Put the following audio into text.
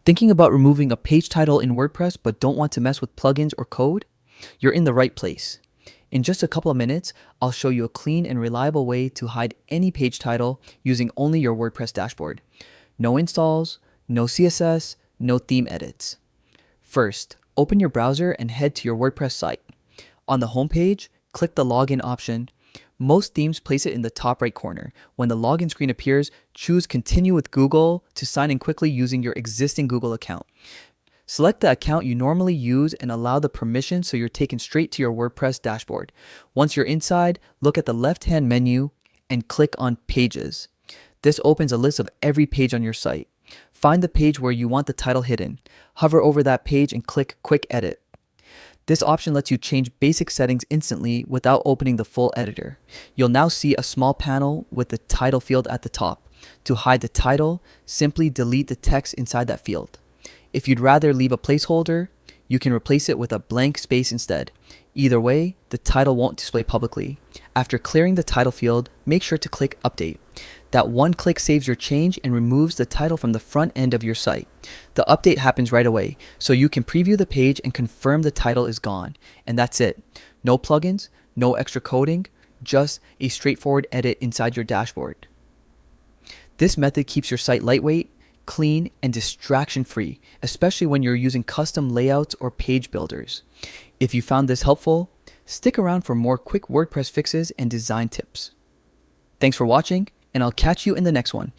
Thinking about removing a page title in WordPress but don't want to mess with plugins or code? You're in the right place. In just a couple of minutes, I'll show you a clean and reliable way to hide any page title using only your WordPress dashboard. No installs, no CSS, no theme edits. First, open your browser and head to your WordPress site. On the homepage, click the login option. Most themes place it in the top right corner. When the login screen appears, choose Continue with Google to sign in quickly using your existing Google account. Select the account you normally use and allow the permission so you're taken straight to your WordPress dashboard. Once you're inside, look at the left-hand menu and click on Pages. This opens a list of every page on your site. Find the page where you want the title hidden. Hover over that page and click Quick Edit. This option lets you change basic settings instantly without opening the full editor. You'll now see a small panel with the title field at the top. To hide the title, simply delete the text inside that field. If you'd rather leave a placeholder, you can replace it with a blank space instead. Either way, the title won't display publicly. After clearing the title field, make sure to click Update. That one click saves your change and removes the title from the front end of your site. The update happens right away, so you can preview the page and confirm the title is gone. And that's it. No plugins, no extra coding, just a straightforward edit inside your dashboard. This method keeps your site lightweight, clean, and distraction-free, especially when you're using custom layouts or page builders. If you found this helpful, stick around for more quick WordPress fixes and design tips. Thanks for watching, and I'll catch you in the next one.